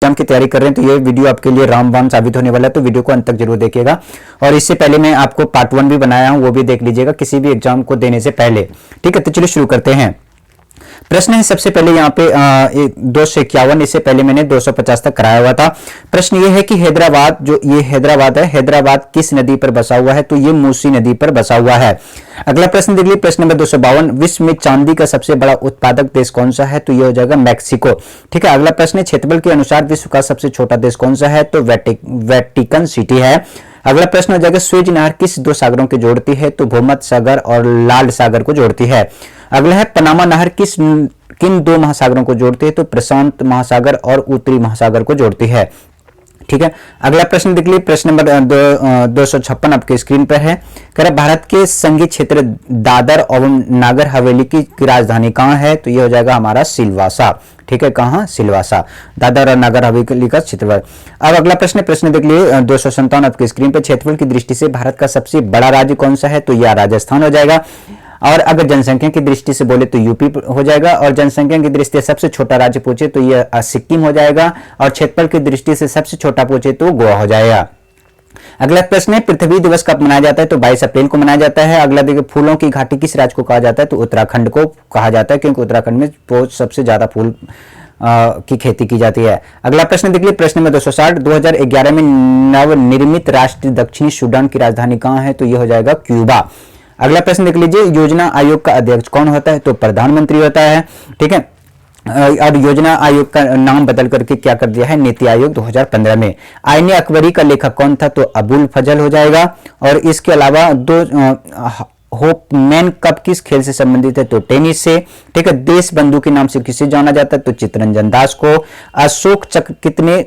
Exam की तैयारी कर रहे हैं तो ये वीडियो आपके लिए रामबाण साबित होने वाला है, तो वीडियो को अंत तक जरूर देखिएगा। और इससे पहले मैं आपको पार्ट 1 भी बनाया हूं, वो भी देख लीजिएगा किसी भी एग्जाम को देने से पहले। ठीक है, तो चलिए शुरू करते हैं। प्रश्न है सबसे पहले यहाँ पे 251, इससे पहले मैंने 250 तक कराया हुआ था। प्रश्न ये है कि हैदराबाद, जो ये हैदराबाद है, हैदराबाद किस नदी पर बसा हुआ है? तो ये मूसी नदी पर बसा हुआ है। अगला प्रश्न देख लीजिए, प्रश्न नंबर 252, विश्व में चांदी का सबसे बड़ा उत्पादक देश कौन सा है? तो ये हो जाएगा मैक्सिको। ठीक है, अगला प्रश्न है क्षेत्रफल के अनुसार विश्व का सबसे छोटा देश कौन सा है? तो वेटिकन सिटी है। अगला प्रश्न हो जाएगा, स्वेज नहर किस दो सागरों को जोड़ती है? तो भूमध्य सागर और लाल सागर को जोड़ती है। अगला है, पनामा नहर किन दो महासागरों को जोड़ती है? तो प्रशांत महासागर और उत्तरी महासागर को जोड़ती है। ठीक है, अगला प्रश्न देख लीजिए, प्रश्न नंबर 256 आपके स्क्रीन पर है। कह रहा भारत के संघीय क्षेत्र दादर एवं नागर हवेली की राजधानी कहाँ है? तो ये हो जाएगा हमारा सिलवासा। ठीक है, कहाँ? सिलवासा। दादर और नागर हवेली का क्षेत्रफल। अब अगला प्रश्न देख लिए 257 आपके स्क्रीन पर, क्षेत्रफल की दृष्टि से भारत का सबसे बड़ा राज्य कौन सा है? तो यह राजस्थान हो जाएगा। और अगर जनसंख्या की दृष्टि से बोले तो यूपी हो जाएगा, और जनसंख्या की दृष्टि से सबसे छोटा राज्य पूछे तो यह सिक्किम हो जाएगा, और क्षेत्रफल की दृष्टि से सबसे छोटा पूछे तो गोवा हो जाएगा। अगला प्रश्न है, पृथ्वी दिवस कब मनाया जाता है? तो 22 अप्रैल को मनाया जाता है। अगला देखिए, फूलों की घाटी किस राज्य को कहा जाता है? तो उत्तराखंड को कहा जाता है, क्योंकि उत्तराखंड में सबसे ज्यादा फूल की खेती की जाती है। अगला प्रश्न देख लीजिए, प्रश्न में 260, 2011 में नवनिर्मित राष्ट्र दक्षिणी सूडान की राजधानी कहाँ है? तो यह हो जाएगा क्यूबा। अगला प्रश्न देख लीजिए, योजना आयोग का अध्यक्ष कौन होता है? तो प्रधानमंत्री होता है। ठीक है, और योजना आयोग का नाम बदल करके क्या कर दिया है? नीति आयोग 2015 में। आईने अकबरी का लेखक कौन था? तो अबुल फजल हो जाएगा। और इसके अलावा होपमैन कप किस खेल से संबंधित है? तो टेनिस से। ठीक है, देश बंधु के नाम से किसे जाना जाता है? तो चित्तरंजन दास को। अशोक चक्र कितने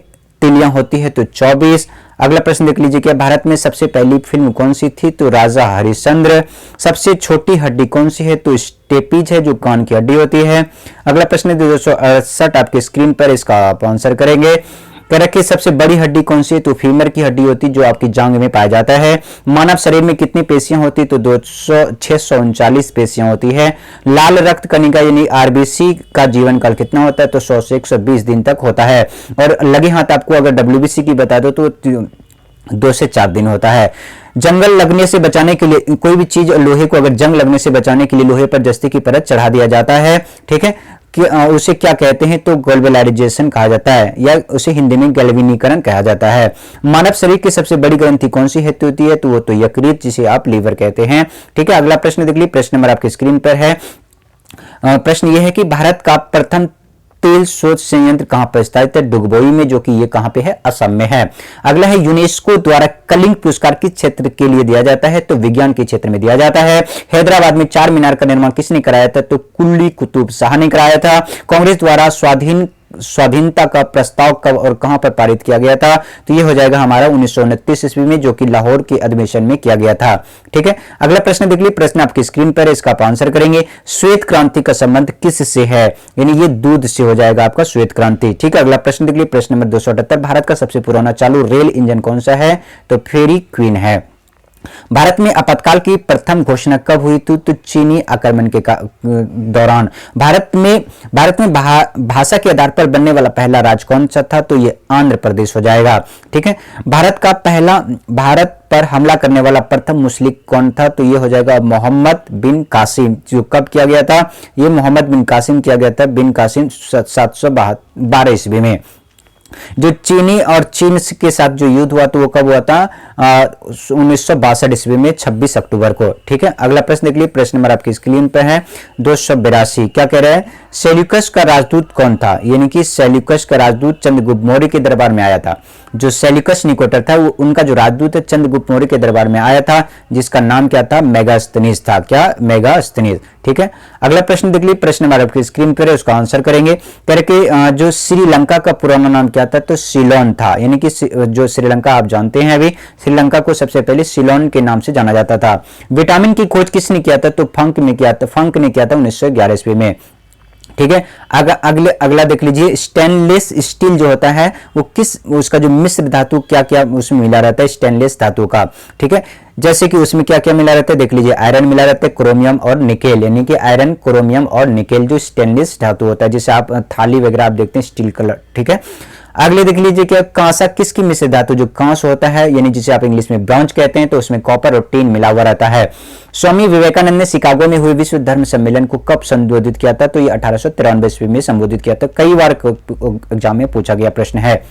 तिलियां होती है? तो 24। अगला प्रश्न देख लीजिए, क्या भारत में सबसे पहली फिल्म कौन सी थी? तो राजा हरिश्चंद्र। सबसे छोटी हड्डी कौन सी है? तो स्टेपीज है, जो कान की हड्डी होती है। अगला प्रश्न 268 आपके स्क्रीन पर, इसका आप आंसर करेंगे। कह रहा कि सबसे बड़ी हड्डी कौन सी है? तो फीमर की हड्डी होती है, जो आपकी जांग में पाया जाता है। मानव शरीर में कितनी पेशियां होती है? तो 639 पेशियां होती है। लाल रक्त कणिका यानी आरबीसी का जीवन काल कितना होता है? तो 100 से 120 दिन तक होता है। और लगे हाथ आपको अगर डब्ल्यूबीसी की बता दो तो 2 से 4 दिन होता है। जंगल लगने से बचाने के लिए कोई भी चीज, लोहे को अगर जंग लगने से बचाने के लिए लोहे पर जस्ती की परत चढ़ा दिया जाता है। ठीक है, कि उसे क्या कहते हैं? तो ग्लोबलाइजेशन कहा जाता है, या उसे हिंदी में गैल्वेनीकरण कहा जाता है। मानव शरीर की सबसे बड़ी ग्रंथि कौन सी होती है? तो वो तो यकृत, जिसे आप लीवर कहते हैं। ठीक है, अगला प्रश्न देख लीजिए, प्रश्न नंबर आपकी स्क्रीन पर है। प्रश्न यह है कि भारत का प्रथम तेल शोध संयंत्र कहां पर स्थित है? डुगबोई में, जो कि ये कहां पे है? असम में है। अगला है, यूनेस्को द्वारा कलिंग पुरस्कार किस क्षेत्र के लिए दिया जाता है? तो विज्ञान के क्षेत्र में दिया जाता है। हैदराबाद में 4 मीनार का निर्माण किसने कराया था? तो कुली कुतुब शाह ने कराया था। कांग्रेस द्वारा स्वाधीनता का प्रस्ताव कब और कहां पर पारित किया गया था? तो ये हो जाएगा हमारा 1929 ईस्वी में, जो कि लाहौर के अधिवेशन में किया गया था। ठीक है, अगला प्रश्न देख लीजिए, प्रश्न आपकी स्क्रीन पर है, इसका आप आंसर करेंगे। श्वेत क्रांति का संबंध किस से है? यानी ये दूध से हो जाएगा आपका श्वेत क्रांति। ठीक है, अगला प्रश्न देख लीजिए, प्रश्न नंबर 278, भारत का सबसे पुराना चालू रेल इंजन कौन सा है? तो फेरी क्वीन है। भारत में आपातकाल की प्रथम घोषणा कब हुई थी? तो चीनी आक्रमण के दौरान। भारत में भाषा के आधार पर बनने वाला पहला राज्य कौन सा था? तो ये आंध्र प्रदेश हो जाएगा। ठीक है, भारत पर हमला करने वाला प्रथम मुस्लिम कौन था? तो ये हो जाएगा मोहम्मद बिन कासिम। जो कब किया गया था? ये मोहम्मद बिन कासिम किया गया था, बिन कासिम 712 ईस्वी में। जो चीनी और चीन के साथ जो युद्ध हुआ तो वो कब हुआ था? 1962 ईस्वी में 26 अक्टूबर को। ठीक है, अगला प्रश्न देख लीजिए, प्रश्न नंबर आपकी स्क्रीन पर है 282। क्या कह रहा है? सेल्यूकस का राजदूत कौन था? यानी कि सेल्यूकस का राजदूत चंद्रगुप्त मौर्य के दरबार में आया था। जो सेल्यूकस निकोटर था, वो उनका जो राजदूत है चंद्रगुप्त मौर्य के दरबार में आया था, जिसका नाम क्या था? मेगास्थनीज था। क्या? मेगास्थनीज। ठीक है, अगला प्रश्न देख लीजिए, प्रश्न नंबर आपकी स्क्रीन पर है, उसका आंसर करेंगे। करके जो श्रीलंका का पुराना नाम क्या था? तो सिलोन था। यानी कि जो श्रीलंका आप जानते हैं, अभी श्रीलंका को सबसे पहले सिलोन के नाम से जाना जाता था। विटामिन की खोज किसने किया था? तो फंक ने किया था 1911 ईस्वी में। ठीक है, अगला देख लीजिए, स्टेनलेस स्टील जो होता है वो उसका जो मिश्र धातु क्या क्या उसमें मिला रहता है? स्टेनलेस धातु का। ठीक है, जैसे कि उसमें क्या क्या मिला रहता है? देख लीजिए, आयरन मिला रहता है, क्रोमियम और निकेल। यानी कि आयरन, क्रोमियम और निकेल जो स्टेनलेस धातु होता है, जिसे आप थाली वगैरह आप देखते हैं स्टील कलर। ठीक है, अगले देख लीजिए कि कांसा किसकी मिश्र धातु, जो कांस होता है यानी जिसे आप इंग्लिश में ब्रॉन्ज कहते हैं, तो उसमें कॉपर और टीन मिला हुआ रहता है। स्वामी विवेकानंद ने शिकागो में हुए विश्व धर्म सम्मेलन को कब संबोधित किया था, तो ये 1893 ईस्वी में संबोधित किया था। कई बार एग्जाम में पूछा गया प्रश्न है।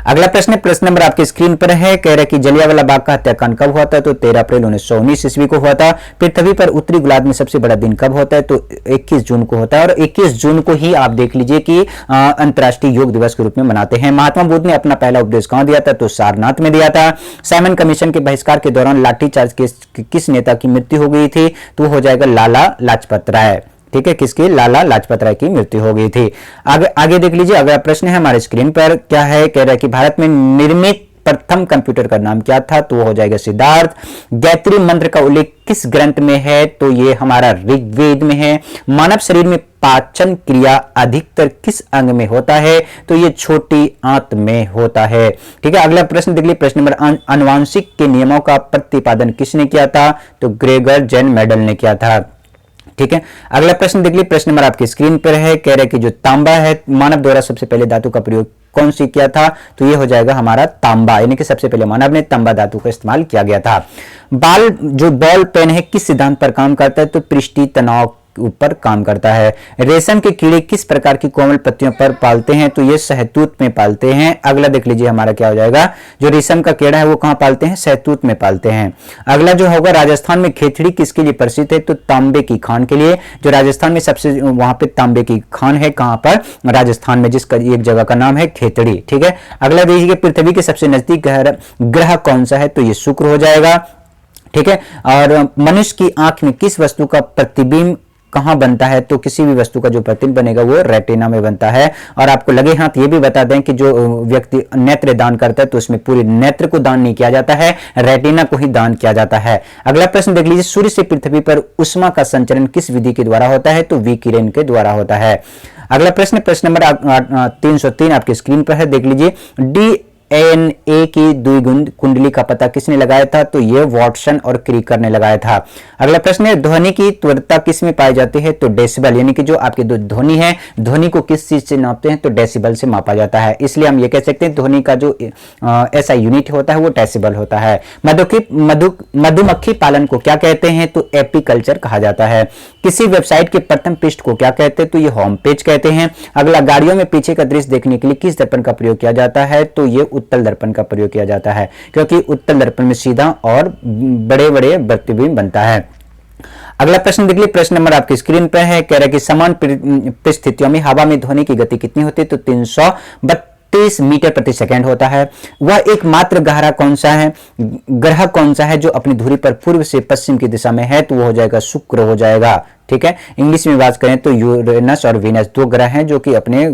अगला प्रश्न नंबर आपकी स्क्रीन पर है, कह रहा है कि जलियांवाला बाग का हत्याकांड कब हुआ था, तो 13 अप्रैल 1919 ईस्वी को हुआ था। पृथ्वी पर उत्तरी गोलार्ध में सबसे बड़ा दिन कब होता है, तो 21 जून को होता है, और 21 जून को ही आप देख लीजिए कि अंतर्राष्ट्रीय योग दिवस के रूप में मनाते हैं। महात्मा बुद्ध ने अपना पहला उपदेश कहां दिया था, तो सारनाथ में दिया था। साइमन कमीशन के बहिष्कार के दौरान लाठीचार्ज के किस नेता की मृत्यु हो गई थी, तो हो जाएगा लाला लाजपत राय। ठीक है, किसकी, लाला लाजपत राय की मृत्यु हो गई थी। आगे देख लीजिए, अगला प्रश्न है हमारे स्क्रीन पर, क्या है, कह रहा है कि भारत में निर्मित प्रथम कंप्यूटर का नाम क्या था, तो वो हो जाएगा सिद्धार्थ। गायत्री मंत्र का उल्लेख किस ग्रंथ में है, तो ये हमारा ऋग्वेद में है। मानव शरीर में पाचन क्रिया अधिकतर किस अंग में होता है, तो ये छोटी आंत में होता है। ठीक है, अगला प्रश्न देख लीजिए, प्रश्न नंबर आनुवांशिक के नियमों का प्रतिपादन किसने किया था, तो ग्रेगर जेन मेडल ने किया था। ठीक है, अगला प्रश्न देख लीजिए, प्रश्न नंबर आपकी स्क्रीन पर है, कह रहे कि जो तांबा है, मानव द्वारा सबसे पहले धातु का प्रयोग कौन सी किया था, तो ये हो जाएगा हमारा तांबा, यानी कि सबसे पहले मानव ने तांबा धातु का इस्तेमाल किया गया था। बॉल पेन है किस सिद्धांत पर काम करता है, तो पृष्ठीय तनाव ऊपर काम करता है। रेशम के कीड़े किस प्रकार की कोमल पत्तियों पर पालते हैं, तो ये शहतूत में पालते हैं। अगला देख लीजिए हमारा क्या हो जाएगा, जो रेशम का कीड़ा है वो कहां पालते हैं, शहतूत में पालते हैं। अगला जो होगा, राजस्थान में खेतड़ी किसके लिए प्रसिद्ध है, तो तांबे की खान के लिए। जो राजस्थान में सबसे वहां पे तांबे की खान है, कहां पर, राजस्थान में, जिसका एक जगह का नाम है खेतड़ी। ठीक है, अगला देखिए, पृथ्वी के सबसे नजदीक ग्रह कौन सा है, तो ये शुक्र हो जाएगा। ठीक है, और मनुष्य की आंख में किस वस्तु का प्रतिबिंब कहां बनता है, तो किसी भी वस्तु का जो प्रतिबिंब बनेगा वो रेटिना में बनता है। और आपको लगे हाथ ये भी बता दें कि जो व्यक्ति नेत्र दान करता है तो उसमें पूरे नेत्र को दान नहीं किया जाता है, रेटिना को ही दान किया जाता है। अगला प्रश्न देख लीजिए, सूर्य से पृथ्वी पर उष्मा का संचरण किस विधि के द्वारा होता है, तो विकिरण के द्वारा होता है। अगला प्रश्न नंबर 303 आपकी स्क्रीन पर है, देख लीजिए, DNA की द्विगुण कुंडली का पता किसने लगाया था, तो ये वॉटसन और क्रीकर ने लगाया था। अगला प्रश्न है, ध्वनि की तीव्रता किस में पाई जाती है, तो डेसिबल, यानी कि जो आपकी ध्वनि है, ध्वनि को किस चीज से नापते हैं, तो डेसिबल से मापा जाता है। इसलिए हम ये कह सकते हैं ध्वनि का जो ऐसा यूनिट होता है वो डेसिबल होता है। मधुमक्खी पालन को क्या कहते हैं, तो एपीकल्चर कहा जाता है। किसी वेबसाइट के प्रथम पृष्ठ को क्या कहते हैं, तो ये होम पेज कहते हैं। अगला, गाड़ियों में पीछे का दृश्य देखने के लिए किस दर्पण का प्रयोग किया जाता है, तो ये उत्तल दर्पण का प्रयोग किया जाता है, क्योंकि उत्तल दर्पण में सीधा और बड़े बड़े प्रतिबिंब बनता है। अगला प्रश्न देख लीजिए, प्रश्न नंबर आपकी स्क्रीन पर है, कह रहा है कि समान परिस्थितियों में हवा में ध्वनि की गति कितनी होती है, तो 332 मीटर प्रति सेकंड होता है। वह एकमात्र ग्रह कौन सा है जो अपनी धुरी पर पूर्व से पश्चिम की दिशा में है, तो वो हो जाएगा शुक्र हो जाएगा। ठीक है, इंग्लिश में बात करें तो यूरेनस और वीनस दो ग्रह हैं जो कि अपने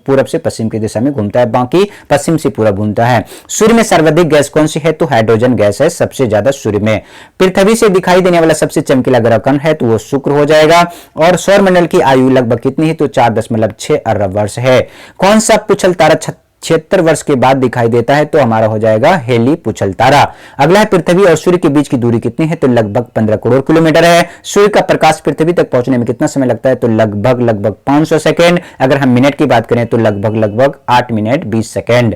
पूरब से पश्चिम की दिशा में घूमता है, बाकी पश्चिम से पूरब घूमता है। सूर्य में सर्वाधिक गैस कौन सी है, तो हाइड्रोजन गैस है सबसे ज्यादा सूर्य में। पृथ्वी से दिखाई देने वाला सबसे चमकीला ग्रह कौन है, तो वो शुक्र हो जाएगा। और सौरमंडल की आयु लगभग कितनी है, तो 4.6 अरब वर्ष है। कौन सा पुछल तारा 76 वर्ष के बाद दिखाई देता है, तो हमारा हो जाएगा हेली पुछल तारा। अगला है, पृथ्वी और सूर्य के बीच की दूरी कितनी है, तो लगभग 15 करोड़ किलोमीटर है। सूर्य का प्रकाश पृथ्वी तक पहुंचने में कितना समय लगता है, तो लगभग 500 सेकेंड। अगर हम मिनट की बात करें तो लगभग 8 मिनट 20 सेकेंड।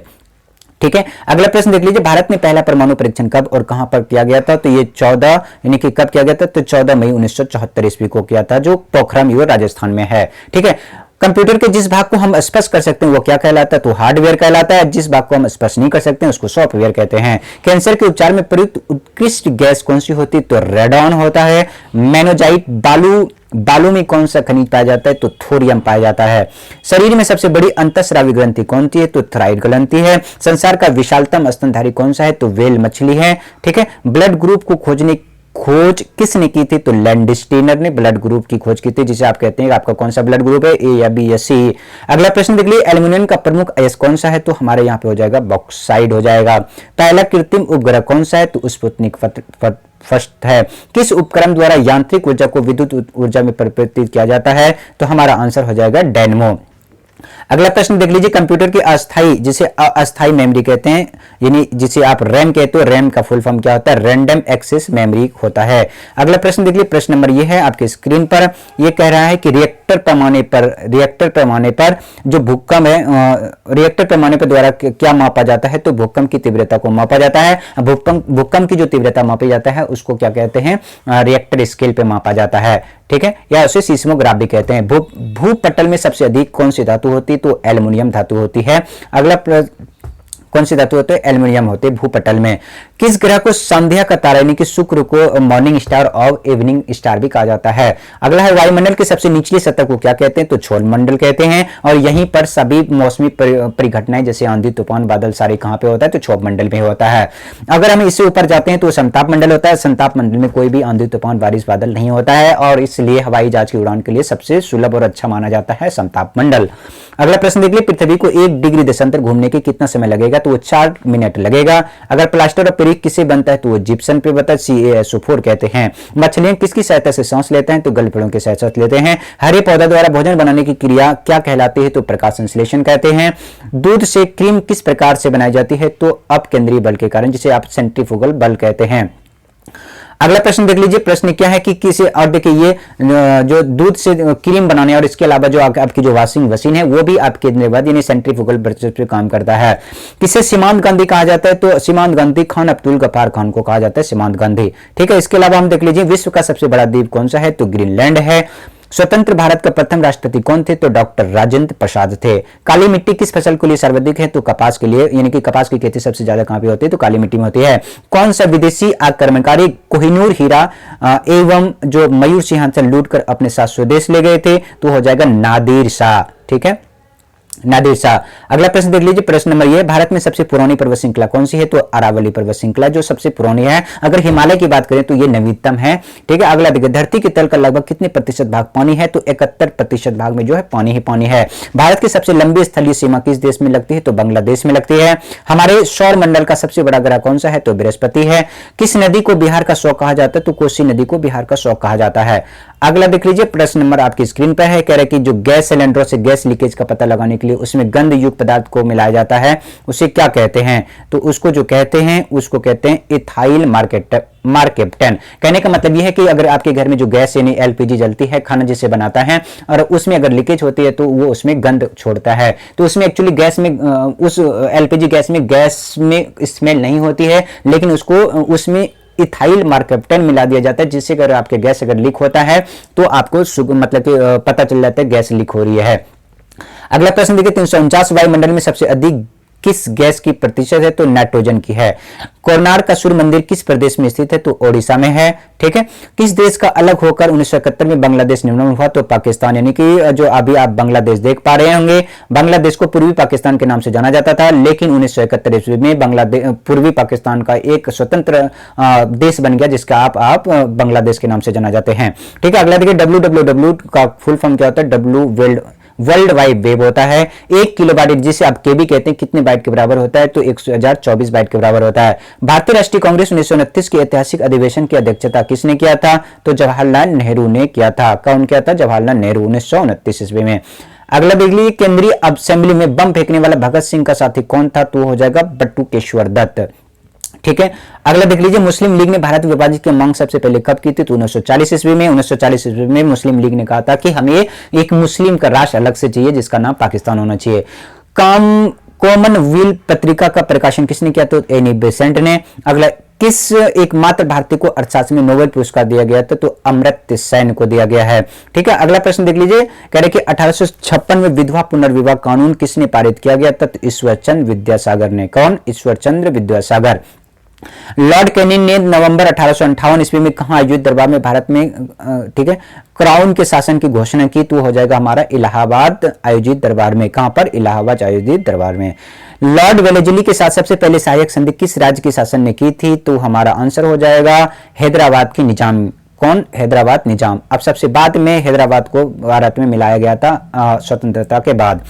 ठीक है, अगला प्रश्न देख लीजिए, भारत में पहला परमाणु परीक्षण कब और कहां पर किया गया था, तो ये 14 यानी कि कब किया गया था, तो 14 मई 1974 ईस्वी को किया था, जो पोखरम राजस्थान में है। ठीक है, कंप्यूटर के जिस भाग को हम स्पर्श कर सकते हैं वो क्या कहलाता है, तो हार्डवेयर कहलाता है। जिस भाग को हम स्पर्श नहीं कर सकते हैं उसको सॉफ्टवेयर कहते हैं। कैंसर के उपचार में प्रयुक्त उत्कृष्ट गैस कौन सी होती है, तो रेडॉन होता है। मेनोजाइट बालू में कौन सा खनिज पाया जाता है, तो थोरियम पाया जाता है। शरीर में सबसे बड़ी अंतःस्रावी ग्रंथि कौन सी है, तो थायराइड ग्रंथि है। संसार का विशालतम स्तनधारी कौन सा है, तो व्हेल मछली है। ठीक है, ब्लड ग्रुप को खोज किसने की थी, तो लैंडस्टीनर ने ब्लड ग्रुप की खोज की थी, जिसे आप कहते हैं आपका कौन सा ब्लड ग्रुप है, ए या बी या सी। अगला प्रश्न देख लीजिए, एल्यूमिनियम का प्रमुख अयस्क कौन सा है, तो हमारे यहाँ पे हो जाएगा बॉक्साइड हो जाएगा। पहला कृत्रिम उपग्रह कौन सा है, तो स्पुतनिक फर्स्ट है। किस उपकरण द्वारा यांत्रिक ऊर्जा को विद्युत ऊर्जा में परिवर्तित किया जाता है, तो हमारा आंसर हो जाएगा डायनमो। अगला प्रश्न देख लीजिए, कंप्यूटर की अस्थाई जिसे अस्थाई मेमोरी कहते हैं, यानी जिसे आप रैम कहते हो, रैम का फुल फॉर्म क्या होता है? रैंडम एक्सेस मेमोरी होता है। अगला प्रश्न देख लीजिए, प्रश्न नंबर ये है आपके स्क्रीन पर, ये कह रहा है कि रिएक्टर पैमाने पर जो भूकंप है, रिएक्टर पैमाने पर द्वारा क्या मापा जाता है? तो भूकंप की तीव्रता को मापा जाता है। भूकंप की जो तीव्रता मापी जाता है उसको क्या कहते हैं? रिएक्टर स्केल पे मापा जाता है, ठीक है, या उसे सीस्मोग्राफ भी कहते हैं। भूपटल में सबसे अधिक कौन सी धातु होती है? तो एल्युमिनियम धातु होती है। अगला कौन सी धातु होते हैं? एल्युमिनियम होते हैं भूपटल में। किस ग्रह को संध्या का तारा यानी कि शुक्र को मॉर्निंग स्टार और इवनिंग स्टार भी कहा जाता है? अगला है, वायुमंडल की सबसे निचली सतह को क्या कहते हैं? तो छोल मंडल कहते हैं। और यहीं पर सभी मौसमी परिघटनाएं जैसे आंधी तूफान बादल सारे कहां पे होता है? तो क्षोभ मंडल में होता है। अगर हम इससे ऊपर जाते हैं तो समताप मंडल होता है। समताप मंडल में कोई भी आंधी तूफान बारिश बादल नहीं होता है और इसलिए हवाई जहाज की उड़ान के लिए सबसे सुलभ और अच्छा माना जाता है समताप मंडल। अगला प्रश्न देख लीजिए, पृथ्वी को 1 डिग्री देशांतर घूमने के कितना समय लगेगा? तो वो 4 मिनट लगेगा। अगर प्लास्टर ऑफ पेरिस किससे बनता है? तो वो जिप्सम पे बनता है, CaSO4 कहते हैं। मछलियां किसकी सहायता से सांस लेते हैं? तो गलफड़ों की सहायता से लेते हैं। हरे पौधा द्वारा भोजन बनाने की क्रिया क्या कहलाती है? तो प्रकाश संश्लेषण कहते हैं। दूध से क्रीम किस प्रकार से बनाई जाती है? तो अपकेंद्रीय बल के कारण, जिसे आप सेंट्रीफ्यूगल बल कहते हैं। अगला प्रश्न देख लीजिए, प्रश्न क्या है कि किसे, और देखिए ये जो दूध से क्रीम बनाने और इसके अलावा जो आपकी जो वॉशिंग मशीन है वो भी आपके यानी सेंट्रीफ्यूगल प्रोसेस पे काम करता है। किसे सीमांत गांधी कहा जाता है? तो सीमांत गांधी खान अब्दुल गफ्फार खान को कहा जाता है सीमांत गांधी, ठीक है। इसके अलावा हम देख लीजिए, विश्व का सबसे बड़ा द्वीप कौन सा है? तो ग्रीनलैंड है। स्वतंत्र भारत का प्रथम राष्ट्रपति कौन थे? तो डॉक्टर राजेंद्र प्रसाद थे। काली मिट्टी किस फसल के लिए सर्वाधिक है? तो कपास के लिए, यानी कि कपास की खेती सबसे ज्यादा कहां पे होती है? तो काली मिट्टी में होती है। कौन सा विदेशी आक्रमणकारी कोहिनूर हीरा एवं जो मयूर सिंहासन लूट कर अपने साथ स्वदेश ले गए थे? तो हो जाएगा नादिर शाह, ठीक है, नादिर शाह। अगला प्रश्न देख लीजिए, प्रश्न नंबर ये, भारत में सबसे पुरानी पर्वत श्रृंखला कौन सी है? तो अरावली पर्वत श्रृंखला जो सबसे पुरानी है। अगर हिमालय की बात करें तो ये नवीनतम है, ठीक है। अगला देखिए, धरती के तल का लगभग कितने प्रतिशत भाग पानी है? तो 71% भाग में जो है पानी ही पानी है। भारत की सबसे लंबी स्थलीय सीमा किस देश में लगती है? तो बांग्लादेश में लगती है। हमारे सौर मंडल का सबसे बड़ा ग्रह कौन सा है? तो बृहस्पति है। किस नदी को बिहार का शौक कहा जाता है? तो कोसी नदी को बिहार का शौक कहा जाता है। अगला देख लीजिए, प्रश्न नंबर आपकी स्क्रीन पर है, कह रहे कि जो गैस सिलेंडरों से गैस लीकेज का पता लगाने के लिए उसमें गंध युक्त पदार्थ को मिलाया जाता है, उसे क्या कहते हैं? तो उसको जो कहते हैं उसको कहते हैं इथाइल मार्केप्टन। कहने का मतलब यह है कि अगर आपके घर में जो गैस यानी LPG जलती है, खाना जिसे बनाता है, और उसमें अगर लीकेज होती है तो वो उसमें गंध छोड़ता है। तो उसमें एक्चुअली गैस में उस LPG गैस में स्मेल नहीं होती है, लेकिन उसको उसमें इथाइल मार्केप्टन मिला दिया जाता है, जिससे अगर आपके गैस अगर लीक होता है तो आपको मतलब कि पता चल जाता है गैस लीक हो रही है। अगला प्रश्न देखिए, 349 वायुमंडल में सबसे अधिक किस गैस की प्रतिशत है? तो नाइट्रोजन की है। कोणार्क का सूर्य मंदिर किस प्रदेश में स्थित है? तो ओडिशा में है, ठीक है। किस देश का अलग होकर 1971 में बांग्लादेश निर्माण हुआ? तो पाकिस्तान, यानी कि जो अभी आप बांग्लादेश देख पा रहे होंगे, बांग्लादेश को पूर्वी पाकिस्तान के नाम से जाना जाता था, लेकिन 1971 ईस्वी में बांग्लादेश पूर्वी पाकिस्तान का एक स्वतंत्र देश बन गया, जिसका आप बांग्लादेश के नाम से जाना जाते हैं, ठीक है। अगला देखिए, WWW का फुल फॉर्म क्या होता है? वर्ल्ड वाइड वेब होता है। 1 किलो बाइट जिसे आप केबी कहते हैं कितने बाइट के बराबर होता है? तो 1024 बाइट के बराबर होता है। भारतीय राष्ट्रीय कांग्रेस 1929 के ऐतिहासिक अधिवेशन की अध्यक्षता किसने किया था? तो जवाहरलाल नेहरू ने किया था। कौन किया था? जवाहरलाल नेहरू, 1929 ईस्वी में। अगला देख लीजिए, केंद्रीय असेंबली में बम फेंकने वाला भगत सिंह का साथी कौन था? तो हो जाएगा बटुकेश्वर दत्त, ठीक है। अगला देख लीजिए, मुस्लिम लीग ने भारत विभाजन की मांग सबसे पहले कब की थी? तो 1940 ईस्वी में। 1940 ईस्वी में मुस्लिम लीग ने कहा था कि हमें एक मुस्लिम का राष्ट्र अलग से चाहिए जिसका नाम पाकिस्तान होना चाहिए। कॉमनवेल्थ पत्रिका का प्रकाशन किसने किया? तो एनी बेसेंट ने। अगला, किस एकमात्र भारतीय को अर्थशास्त्र में नोबेल पुरस्कार दिया गया था? तो अमर्त्य सेन को दिया गया है, ठीक है। अगला प्रश्न देख लीजिए, कह रहे कि 1856 में विधवा पुनर्विवाह कानून किसने पारित किया गया था? तो ईश्वरचंद्र विद्यासागर ने। कौन? ईश्वरचंद्र विद्यासागर। लॉर्ड कैनिंग ने नवंबर 1858 ईस्वी में कहा आयोजित दरबार में भारत में, ठीक है, क्राउन के शासन की घोषणा की? तो हो जाएगा हमारा इलाहाबाद आयोजित दरबार में। कहां पर? इलाहाबाद आयोजित दरबार में। लॉर्ड वेलेस्ली के साथ सबसे पहले सहायक संधि किस राज्य के शासन ने की थी? तो हमारा आंसर हो जाएगा हैदराबाद की निजाम। कौन? हैदराबाद निजाम। अब सबसे बाद में हैदराबाद को भारत में मिलाया गया था स्वतंत्रता के बाद।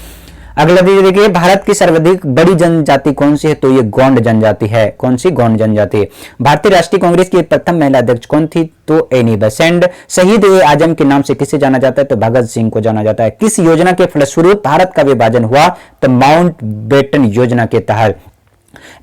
अगला देखिए, भारत की सर्वाधिक बड़ी जनजाति कौन सी है? तो ये गोंड जनजाति है। कौन सी? गोंड जनजाति। भारतीय राष्ट्रीय कांग्रेस की प्रथम महिला अध्यक्ष कौन थी? तो एनी बेसेंट। शहीद ए आजम के नाम से किसे जाना जाता है? तो भगत सिंह को जाना जाता है। किस योजना के फलस्वरूप भारत का विभाजन हुआ? तो माउंट बेटन योजना के तहत।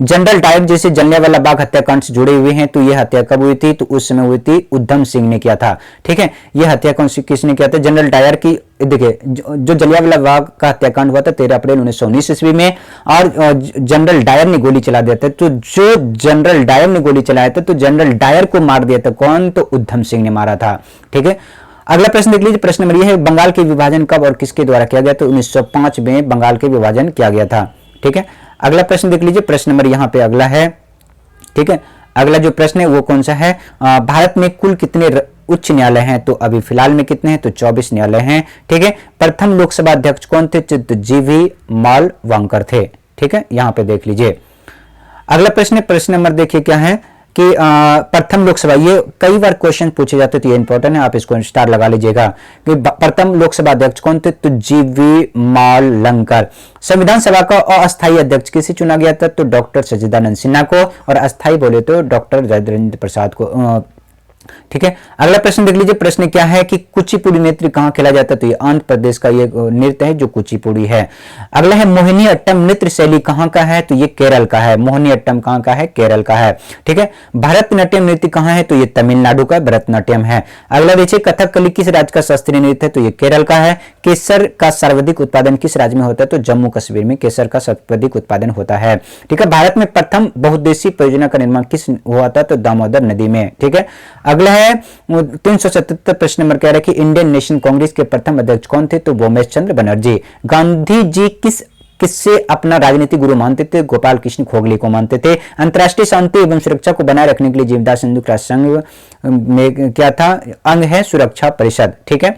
जनरल डायर जैसे जलियांवाला बाग हत्याकांड से जुड़े हुए हैं, तो यह हत्या कब हुई थी? तो उस समय हुई थी उधम सिंह ने किया था। ठीक है, यह हत्या कौन सी किसने किया था? जनरल डायर की। देखिए, जो जलियांवाला बाग का हत्याकांड हुआ था 13 अप्रैल 1919 ईस्वी में, और जनरल डायर ने गोली चला दिया था। तो जो जनरल डायर ने गोली चलाया था, तो जनरल डायर को मार दिया था कौन? तो उधम सिंह ने मारा था। ठीक है, अगला प्रश्न देख लीजिए। प्रश्न नंबर यह है, बंगाल के विभाजन कब और किसके द्वारा किया गया? तो 1905 में बंगाल के विभाजन किया गया था। ठीक है, अगला प्रश्न देख लीजिए। प्रश्न नंबर यहां पे अगला है। ठीक है, अगला जो प्रश्न है वो कौन सा है? भारत में कुल कितने उच्च न्यायालय हैं? तो अभी फिलहाल में कितने हैं? तो 24 न्यायालय हैं। ठीक है, प्रथम लोकसभा अध्यक्ष कौन थे? तो जीवी मालवांकर थे। ठीक है, यहां पे देख लीजिए। अगला प्रश्न, प्रश्न नंबर देखिए क्या है कि प्रथम लोकसभा, ये कई बार क्वेश्चन पूछे जाते तो ये इंपॉर्टेंट है, आप इसको स्टार लगा लीजिएगा कि प्रथम लोकसभा अध्यक्ष कौन थे? तो जीवी मालवांकर। संविधान सभा का अस्थायी अध्यक्ष किसे चुना गया था? तो डॉक्टर सच्चिदानंद सिन्हा को, और अस्थायी बोले तो डॉक्टर राजेंद्र प्रसाद को। ठीक है, अगला प्रश्न देख लीजिए। प्रश्न क्या है कि कुचिपुड़ी नृत्य कहां खेला जाता है? तो ये आंध्र प्रदेश का ये नृत्य है जो कुचिपुड़ी है। अगला है, मोहिनी अट्टम नृत्य शैली कहां का है? तो ये केरल का है। मोहिनी अट्टम कहां का है? केरल का है। ठीक है, भरतनाट्यम नृत्य कहां है? तो ये तमिलनाडु का भरतनाट्यम है। अगला देखिए, कथकली किस राज्य का शास्त्रीय नृत्य है? तो ये केरल का है। केसर का सर्वाधिक उत्पादन किस राज्य में होता है? तो जम्मू कश्मीर में केसर का सर्वाधिक उत्पादन होता है। ठीक है, भारत में प्रथम बहुउद्देशीय परियोजना का निर्माण किस हुआ था? तो दामोदर नदी में। ठीक है, अगला है 377 प्रश्न नंबर कह रहा है कि इंडियन नेशनल कांग्रेस के प्रथम अध्यक्ष कौन थे? तो भूमेश चंद्र बनर्जी। गांधी जी किससे अपना राजनीतिक गुरु मानते थे? गोपाल कृष्ण गोखले को मानते थे। अंतर्राष्ट्रीय शांति एवं सुरक्षा को बनाए रखने के लिए जीवदार संयुक्त राष्ट्र संघ में क्या था? अंग है सुरक्षा परिषद। ठीक है,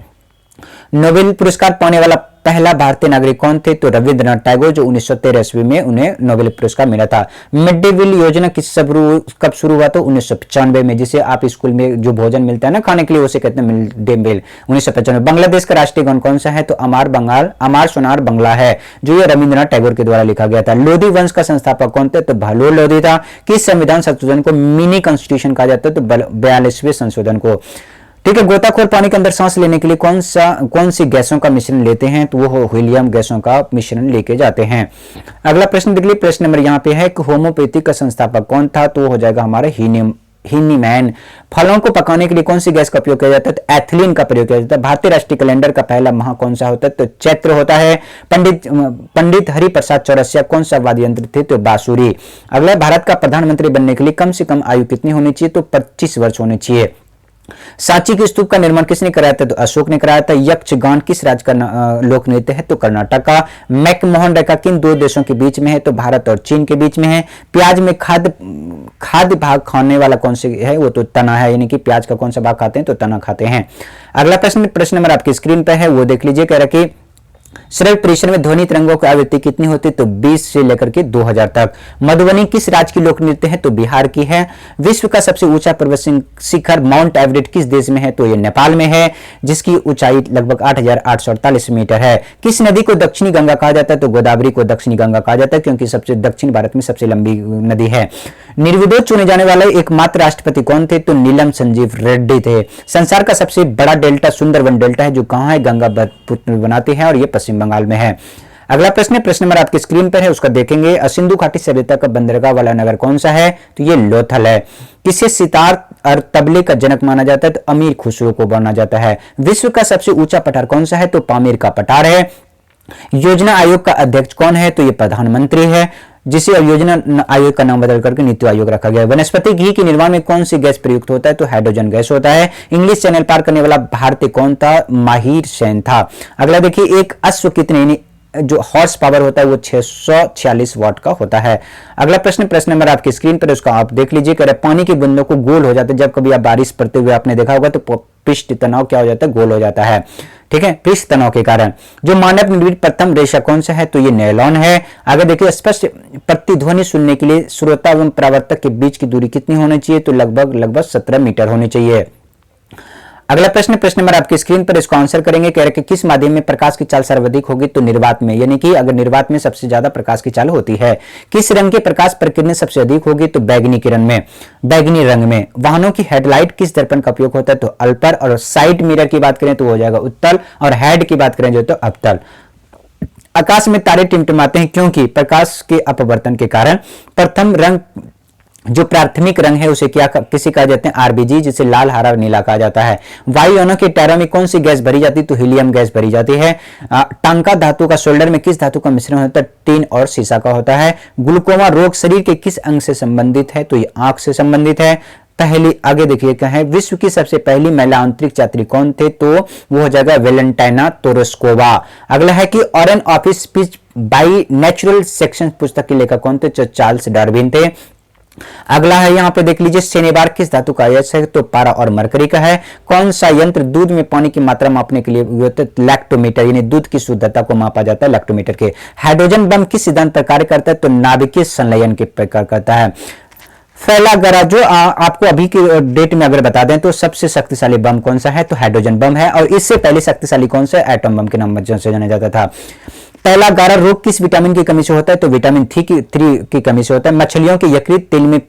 नोबेल पुरस्कार पाने वाला पहला भारतीय नागरिक कौन थे? तो रविंद्रनाथ टैगोर, जो 1913 ईस्वी में उन्हें नोबेल पुरस्कार मिला था। मिड डे मील योजना कब शुरू हुआ? तो 1995 में, जिसे आप स्कूल में जो भोजन मिलता है ना खाने के लिए, उसे कहते हैं मिड डे मील। 1995। बांग्लादेश का राष्ट्रीय गान कौन सा है? तो अमार सोनार बंगला है, जो ये रविंद्रनाथ टैगोर के द्वारा लिखा गया था। लोधी वंश का संस्थापक कौन थे? तो बहलोल लोधी था। किस संविधान संशोधन को मिनी कॉन्स्टिट्यूशन कहा जाता है? तो 42वें संशोधन को। ठीक है, गोताखोर पानी के अंदर सांस लेने के लिए कौन सी गैसों का मिश्रण लेते हैं? तो वो हीलियम गैसों का मिश्रण लेके जाते हैं। अगला प्रश्न देख लीजिए। प्रश्न नंबर यहाँ पे है कि होम्योपैथी का संस्थापक कौन था? तो हो जाएगा हमारा हीनीमैन। फलों को पकाने के लिए कौन सी गैस का उपयोग किया जाता है? तो एथिलीन का प्रयोग किया जाता है। भारतीय राष्ट्रीय कैलेंडर का पहला माह कौन सा होता है? तो चैत्र होता है। पंडित हरिप्रसाद चौरसिया कौन सा वाद्य यंत्र थे? तो बांसुरी। अगला, भारत का प्रधानमंत्री बनने के लिए कम से कम आयु कितनी होनी चाहिए? तो 25 वर्ष होनी चाहिए। सांची के स्तूप का निर्माण किसने कराया था? तो अशोक ने कराया था। यक्षगान किस राज्य का लोक नृत्य है? तो कर्नाटक का। मैकमोहन रेखा किन दो देशों के बीच में है? तो भारत और चीन के बीच में है। प्याज में खाद्य भाग खाने वाला कौन से है? वो तो तना है, यानी कि प्याज का कौन सा भाग खाते हैं? तो तना खाते हैं। अगला प्रश्न नंबर आपकी स्क्रीन पर है, वो देख लीजिए। कह रहा कि श्रव्य परिसर में ध्वनि तरंगों की आवृत्ति कितनी होती है? तो 20 से लेकर के 2000 तक। मधुबनी किस राज्य की लोक नृत्य है? तो बिहार की है। विश्व का सबसे ऊंचा पर्वत शिखर माउंट एवरेस्ट किस देश में है? तो ये नेपाल में है, जिसकी ऊंचाई लगभग 8848 मीटर है। किस नदी को दक्षिणी गंगा कहा जाता है? तो गोदावरी को दक्षिणी गंगा कहा जाता है, क्योंकि सबसे दक्षिण भारत में सबसे लंबी नदी है। निर्विरोध चुने जाने वाले एकमात्र राष्ट्रपति कौन थे? तो नीलम संजीव रेड्डी थे। संसार का सबसे बड़ा डेल्टा सुंदरवन डेल्टा है, जो कहां है? गंगा ब्रह्मपुत्र बनाते हैं, और ये पश्चिम बंगाल में है। अगला प्रश्न नंबर आपकी स्क्रीन पर है, उसका देखेंगे। सिंधु घाटी सभ्यता का बंदरगाह वाला नगर कौन सा है? तो ये लोथल है। किसे सितार और तबले का जनक माना जाता है? तो अमीर खुसरो को माना जाता है। विश्व का सबसे ऊंचा पठार कौन सा है? तो पामीर का पठार है। योजना आयोग का अध्यक्ष कौन है? तो ये प्रधानमंत्री है, जिसे योजना आयोग का नाम बदल करके नीति आयोग रखा गया है। वनस्पति घी के निर्माण में कौन सी गैस प्रयुक्त होता है? तो हाइड्रोजन गैस होता है। इंग्लिश चैनल पार करने वाला भारतीय कौन था? माहिर सेन था। अगला देखिए, एक अश्व कितने जो हॉर्स पावर होता है वो 646 वाट का होता है। अगला प्रश्न नंबर आपकी स्क्रीन पर, उसका आप देख लीजिए। कह रहे पानी की बूंदों को गोल हो जाता है। जब कभी आप बारिश पड़ते हुए आपने देखा होगा तो पृष्ठ तनाव क्या हो जाता है? गोल हो जाता है। ठीक है, पृष्ठ तनाव के कारण। जो मानव निर्मित प्रथम रेशा कौन सा है? तो ये नायलॉन है। आगे देखिए, स्पष्ट प्रतिध्वनि सुनने के लिए श्रोता एवं प्रवर्तक के बीच की दूरी कितनी होनी चाहिए? तो लगभग 17 मीटर होनी चाहिए। अगला प्रश्न, प्रश्न नंबर आपकी स्क्रीन पर, इसको आंसर करेंगे। कह रहे कि किस माध्यम में प्रकाश की चाल सर्वाधिक होगी, तो निर्वात में, यानी कि अगर निर्वात में सबसे ज्यादा प्रकाश की चाल होती है। किस रंग के प्रकाश प्रकीर्णन सबसे अधिक होगी, तो बैगनी किरण में, बैगनी रंग में। वाहनों की हेडलाइट किस दर्पण का उपयोग होता है, तो अल्पर, और साइड मिरर की बात करें तो हो जाएगा उत्तल, और हेड की बात करें जो तो अवतल। आकाश में तारे टिमटिमाते हैं क्योंकि प्रकाश के अपवर्तन के कारण। प्रथम रंग जो प्राथमिक रंग है उसे क्या किसे कहा जाते हैं, आरबीजी, जिसे लाल, हरा, नीला कहा जाता है। वायुयानों के टायरों में कौन सी गैस भरी जाती है, तो हीलियम गैस भरी जाती है। टांका धातु का शोल्डर में किस धातु का मिश्रण होता है, टीन और सीसा का होता है। ग्लूकोमा रोग शरीर के किस अंग से संबंधित है, तो ये आंख से संबंधित है। पहली, आगे देखिए क्या है, विश्व की सबसे पहली महिला अंतरिक्ष यात्री कौन थे, तो वो हो जाएगा वेलेंटाइना तोरेस्कोवा। अगला है कि origin of species by natural selection पुस्तक के लेखक कौन थे, तो चार्ल्स डार्विन थे। अगला है यहां पे देख लीजिए, शनिवार किस धातु का अयस्क है, तो पारा और मरकरी का है। कौन सा यंत्र दूध में पानी की मात्रा मापने के लिए होता है, लैक्टोमीटर, यानी दूध की शुद्धता को मापा जाता है लैक्टोमीटर के। हाइड्रोजन बम किस सिद्धांत पर कार्य करता है, तो नाभिकीय संलयन के प्रकार करता है। फैला गरा, जो आपको अभी की डेट में अगर बता दें तो सबसे शक्तिशाली बम कौन सा है, तो हाइड्रोजन बम है। और इससे पहले शक्तिशाली कौन सा, एटम बम के नाम से जाना जाता था। पहला गारा रोग किस विटामिन की कमी से होता है, तो विटामिन 3 की कमी से होता है। मछलियों के यकृत तेल में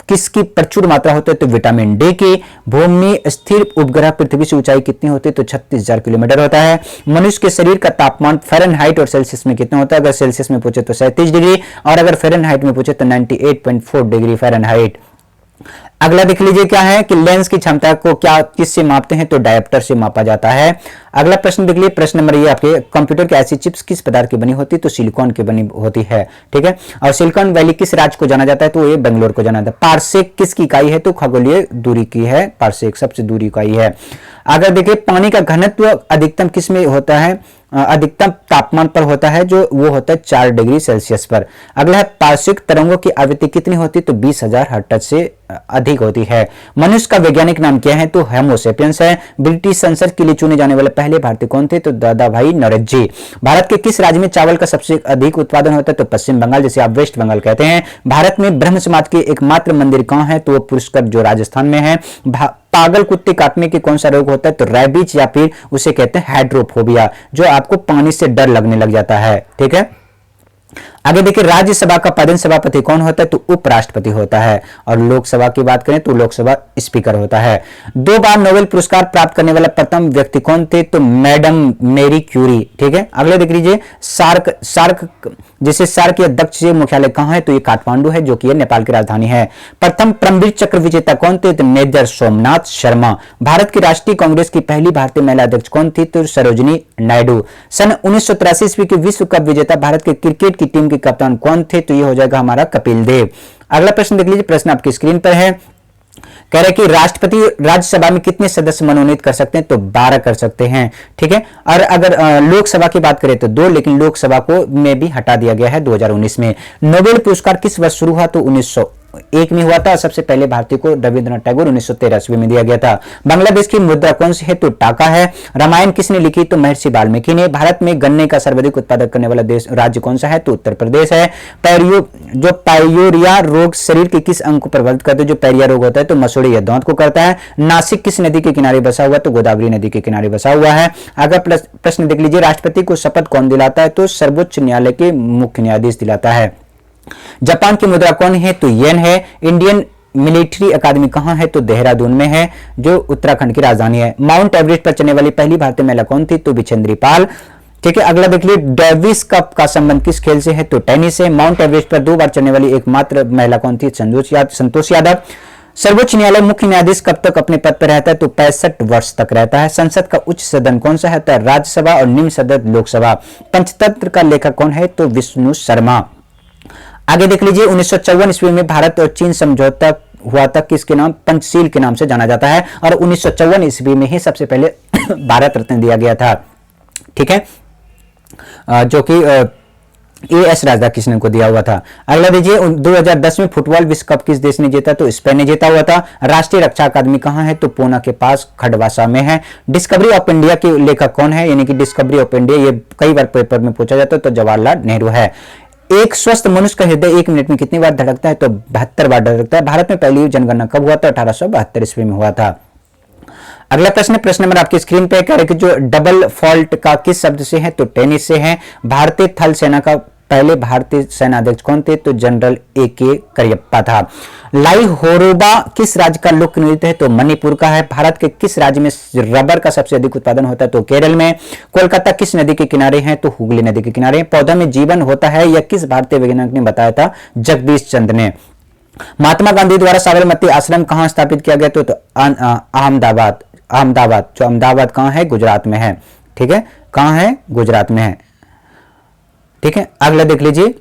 किसकी प्रचुर मात्रा होती है, तो विटामिन डी की। भूमि स्थिर उपग्रह पृथ्वी से ऊंचाई कितनी होती है, तो 36,000 किलोमीटर होता है। मनुष्य के शरीर का तापमान फ़ारेनहाइट और सेल्सियस में कितना होता है, अगर सेल्सियस में पूछे तो 37 डिग्री, और अगर फ़ारेनहाइट में पूछे तो 98.4 डिग्री फ़ारेनहाइट। अगला देख लीजिए क्या है कि लेंस की क्षमता को क्या किससे मापते हैं, तो डायोप्टर से मापा जाता है। अगला प्रश्न देख लीजिए, प्रश्न नंबर ये आपके, कंप्यूटर की ऐसी चिप्स किस पदार्थ की बनी होती है, तो सिलिकॉन की बनी होती है, ठीक है। और सिलिकॉन वैली किस राज्य को जाना जाता है, तो ये बेंगलोर को जाना जाता है। पारसेक किसकी इकाई है, तो खगोलीय दूरी की है, पारसेक सबसे दूरी इकाई है। अगर देखिए पानी का घनत्व अधिकतम किस में होता है, अधिकतम तापमान पर होता है, जो वो होता है 4 डिग्री सेल्सियस पर। अगला है पार्श्विक तरंगों की आवृत्ति कितनी होती है, तो 20,000 हर्ट्ज से अधिक होती है। मनुष्य का वैज्ञानिक नाम क्या है, तो होमो सेपियंस है। ब्रिटिश संसद के लिए चुने जाने वाले पहले भारतीय कौन थे, तो दादा भाई नौरोजी। भारत के किस राज्य में चावल का सबसे अधिक उत्पादन होता है, तो पश्चिम बंगाल, जिसे आप वेस्ट बंगाल कहते हैं। भारत में ब्रह्म समाज के एकमात्र मंदिर कहाँ है, तो वो पुष्कर जो राजस्थान में है। पागल कुत्ते काटने के कौन सा रोग होता है, तो रैबिज, या फिर उसे कहते हैं हाइड्रोफोबिया, जो आपको पानी से डर लगने लग जाता है, ठीक है। आगे देखिए, राज्यसभा का पदेन सभापति कौन होता है, तो उपराष्ट्रपति होता है। और लोकसभा की बात करें तो लोकसभा स्पीकर होता है। 2 बार नोबेल पुरस्कार प्राप्त करने वाला प्रथम व्यक्ति कौन थे, तो मैडम मैरी क्यूरी, ठीक है। अगले देख लीजिए, सार्क जिसे सार्क या दक्षिण मुख्यालय कहां है, तो ये काठमांडू है, जो कि ये नेपाल की राजधानी है। प्रथम परमवीर चक्र विजेता कौन थे, तो मेजर सोमनाथ शर्मा। भारत की राष्ट्रीय कांग्रेस की पहली भारतीय महिला अध्यक्ष कौन थी, तो सरोजिनी नायडू। सन 1983 ईस्वी के विश्व कप विजेता भारत के क्रिकेट की टीम के कप्तान कौन थे, तो ये हो जाएगा हमारा कपिल देव। अगला प्रश्न देख लीजिए, प्रश्न आपकी स्क्रीन पर है। कह रहे कि राष्ट्रपति राज्यसभा में कितने सदस्य मनोनीत कर सकते हैं, तो 12 कर सकते हैं, ठीक है। और अगर लोकसभा की बात करें तो 2, लेकिन लोकसभा को में भी हटा दिया गया है 2019 में। नोबेल पुरस्कार किस वर्ष शुरू हुआ, तो 1901 में हुआ था। सबसे पहले भारतीय को रविंद्रनाथ टैगोर 1913 ईस्वी में दिया गया था। बांग्लादेश की मुद्रा कौन सी है, तो टाका है। रामायण किसने लिखी, तो महर्षि वाल्मीकि ने। भारत में गन्ने का सर्वाधिक उत्पादन करने वाला देश राज्य कौन सा है, तो उत्तर प्रदेश है। पायोरिया रोग शरीर के किस अंग को प्रभावित करता है, जो पैरिया रोग होता है, तो मसूड़े या दांत को करता है। नासिक किस नदी के किनारे बसा हुआ, तो गोदावरी नदी के किनारे बसा हुआ है। अगर प्रश्न देख लीजिए, राष्ट्रपति को शपथ कौन दिलाता है, तो सर्वोच्च न्यायालय के मुख्य न्यायाधीश दिलाता है। जापान की मुद्रा कौन है, तो येन है। इंडियन मिलिट्री अकादमी कहां है, तो देहरादून में है, जो उत्तराखंड की राजधानी है। माउंट एवरेस्ट पर चढ़ने वाली पहली भारतीय महिला कौन थी, तो बिछेंद्री पाल, ठीक है। अगला देख लीजिए, डेविस कप का संबंध किस खेल से है, तो टेनिस से। माउंट एवरेस्ट पर 2 बार चढ़ने वाली एकमात्र महिला कौन थी, संतोष यादव। सर्वोच्च न्यायालय मुख्य न्यायाधीश कब तक अपने पद पर रहता है, तो 65 वर्ष तक रहता है। संसद का उच्च सदन कौन सा है, राज्यसभा, और निम्न सदन लोकसभा। पंचतंत्र का लेखक कौन है, तो विष्णु शर्मा। आगे देख लीजिए, 1954 ईस्वी में भारत और चीन समझौता हुआ था, किसके नाम, पंचशील के नाम से जाना जाता है। और 1954 ईस्वी में ही सबसे पहले भारत रत्न दिया गया था, ठीक है, जो कि एएस राधाकृष्णन को दिया हुआ था। अगला देखिए, 2010 में फुटबॉल विश्व कप किस देश ने जीता, तो स्पेन ने जीता हुआ था। राष्ट्रीय रक्षा अकादमी कहां है, तो पूना के पास खडवासा में है। डिस्कवरी ऑफ इंडिया के लेखक कौन है, यानी कि डिस्कवरी ऑफ इंडिया, ये कई बार पेपर में पूछा जाता है, तो जवाहरलाल नेहरू है। एक स्वस्थ मनुष्य का हृदय 1 मिनट में कितनी बार धड़कता है, तो 72 बार धड़कता है। भारत में पहली जनगणना कब हुआ था, 1872 ईस्वी में हुआ था। अगला प्रश्न नंबर आपकी स्क्रीन पे कह रहे कि जो डबल फॉल्ट का किस शब्द से है, तो टेनिस से है। भारतीय थल सेना का पहले भारतीय सेनाध्यक्ष कौन थे, तो जनरल A.K. करियप्पा था। लाई होरुबा किस राज्य का लोक नृत्य है, तो मणिपुर का है। भारत के किस राज्य में रबर का सबसे अधिक उत्पादन होता है, तो केरल में। कोलकाता किस नदी के किनारे है, तो हुगली नदी के किनारे। पौधा में जीवन होता है यह किस भारतीय वैज्ञानिक ने बताया था, जगदीश चंद्र ने। महात्मा गांधी द्वारा साबरमती आश्रम कहां स्थापित किया गया, तो अहमदाबाद। जो अहमदाबाद कहां है, गुजरात में है। ठीक है, कहां है, गुजरात में है। ठीक है, अगला देख लीजिए।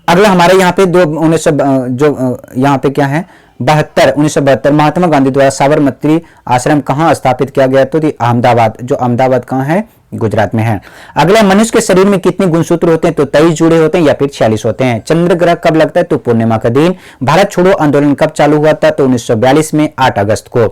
अगला हमारे यहाँ पे दो 1900 जो यहाँ पे क्या है 1972 महात्मा गांधी द्वारा साबरमती आश्रम कहाँ स्थापित किया गया, तो अहमदाबाद। जो अहमदाबाद कहाँ है, गुजरात में है। अगला, मनुष्य के शरीर में कितने गुणसूत्र होते हैं, तो 23 जुड़े होते हैं या फिर 46 होते हैं। चंद्र ग्रह कब लगता है, तो पूर्णिमा का दिन। भारत छोड़ो आंदोलन कब चालू हुआ था, तो 1942 में 8 अगस्त को।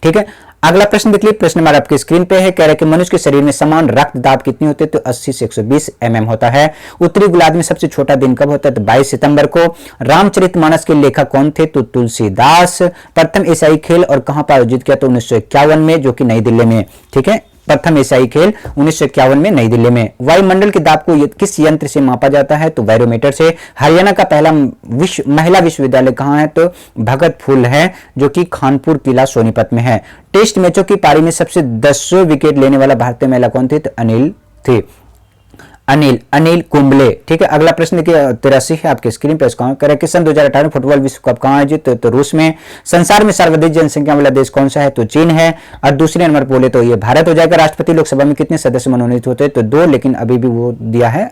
ठीक है, अगला प्रश्न देख लीजिए। प्रश्न नंबर आपके स्क्रीन पे है, कह रहे कि मनुष्य के शरीर में समान रक्त दाब कितनी होते हैं, तो 80 से 120 mm होता है। उत्तरी गोलार्ध में सबसे छोटा दिन कब होता है, तो 22 सितंबर को। रामचरितमानस के लेखक कौन थे, तो तुलसीदास। प्रथम एशियाई खेल और कहां पर आयोजित किया, तो 1951 में, जो कि नई दिल्ली में। ठीक है, प्रथम एशियाई खेल 1951 में नई दिल्ली में। वायुमंडल के दाब को किस यंत्र से मापा जाता है, तो बैरोमीटर से। हरियाणा का पहला महिला विश्वविद्यालय कहां है, तो भगत फूल है, जो कि खानपुर किला सोनीपत में है। टेस्ट मैचों की पारी में सबसे 10 विकेट लेने वाला भारतीय महिला कौन थी, तो अनिल थी। अनिल कुंबले। ठीक है, अगला प्रश्न देखिए 83 है आपके स्क्रीन पर। इसका करें कि सन 2018 फुटबॉल विश्व कप कहां आयोजित, तो रूस में। संसार में सर्वाधिक जनसंख्या वाला देश कौन सा है, तो चीन है। और दूसरे नंबर बोले तो ये भारत हो जाएगा। राष्ट्रपति लोकसभा में कितने सदस्य मनोनीत होते हैं, तो 2, लेकिन अभी भी वो दिया है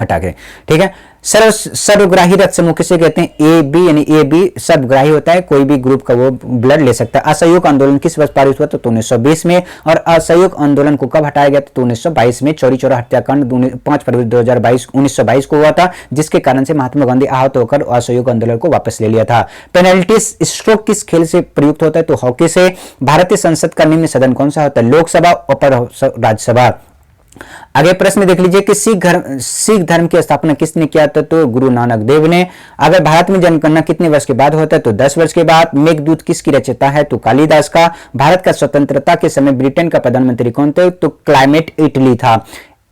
हटा के। ठीक है, सर्वग्राही रक्त समूह किसे कहते हैं, ए बी, यानी ए बी सर्वग्राही होता है, कोई भी ग्रुप का वो ब्लड ले सकता है। असहयोग आंदोलन किस वर्ष पारित हुआ, तो 1920 में। और असहयोग आंदोलन को कब हटाया गया, तो 1922 में। चौरी चौरा हत्याकांड 5 फरवरी 1922 को हुआ था, जिसके कारण से महात्मा गांधी आहत होकर असहयोग आंदोलन को वापस ले लिया था। पेनल्टी स्ट्रोक किस खेल से प्रयुक्त होता है, तो हॉकी से। भारतीय संसद का निम्न सदन कौन सा होता है, लोकसभा, अपर राज्यसभा। आगे प्रश्न देख लीजिए कि सिख धर्म की स्थापना किसने किया था, तो गुरु नानक देव ने। अगर भारत में जनगणना कितने वर्ष के बाद होता है, तो 10 वर्ष के बाद। मेघदूत किसकी रचयिता है, तो कालिदास का। भारत का स्वतंत्रता के समय ब्रिटेन का प्रधानमंत्री कौन थे, तो क्लाइमेट इटली था।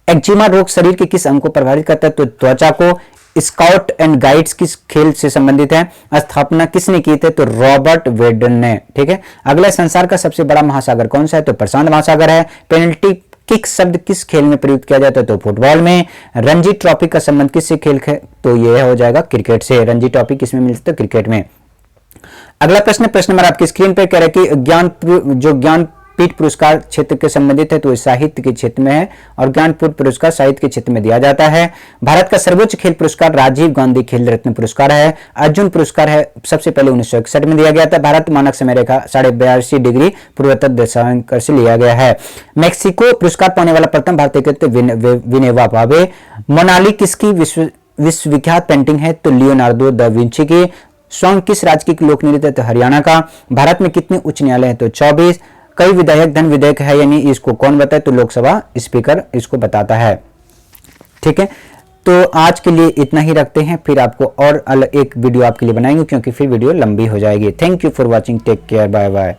एक्जिमा रोग शरीर के किस अंग को प्रभावित करता है, तो त्वचा को। स्काउट एंड गाइड्स किस खेल से संबंधित है, स्थापना किसने की थी, तो रॉबर्ट वेडन ने। ठीक है, अगला, संसार का सबसे बड़ा महासागर कौन सा है, तो प्रशांत महासागर है। पेनल्टी किक शब्द किस खेल में प्रयुक्त किया जाता है, तो फुटबॉल में। रणजी ट्रॉफी का संबंध किससे खेल है, तो यह हो जाएगा क्रिकेट से। रणजी ट्रॉफी किसमें मिलती है, क्रिकेट में। अगला प्रश्न नंबर आपकी स्क्रीन पर कह रहे कि ज्ञानपीठ पुरस्कार क्षेत्र के संबंधित है, तो साहित्य के क्षेत्र में है। और ज्ञानपीठ पुरस्कार साहित्य के क्षेत्र में दिया जाता है। भारत का सर्वोच्च खेल पुरस्कार राजीव गांधी खेल रत्न पुरस्कार है। अर्जुन पुरस्कार है, सबसे पहले 1961 में दिया गया था। भारत मानक समय रेखा 82.5 डिग्री पूर्वोत्तर दिशांक से लिया गया है। मैक्सिको पुरस्कार पाने वाला प्रथम भारतीय विनोबा भावे। मोनाली किसकी विश्वविख्यात पेंटिंग है, तो लियोनार्डो दा विंची की। स्वांग किस राज्य की लोक नृत्य है, तो हरियाणा का। भारत में कितने उच्च न्यायालय है, तो 24। कई विधायक धन विधेयक है, यानी इसको कौन बताए, तो लोकसभा स्पीकर इसको बताता है। ठीक है, तो आज के लिए इतना ही रखते हैं, फिर आपको और अलग एक वीडियो आपके लिए बनाएंगे, क्योंकि फिर वीडियो लंबी हो जाएगी। Thank you for watching, take care, bye bye.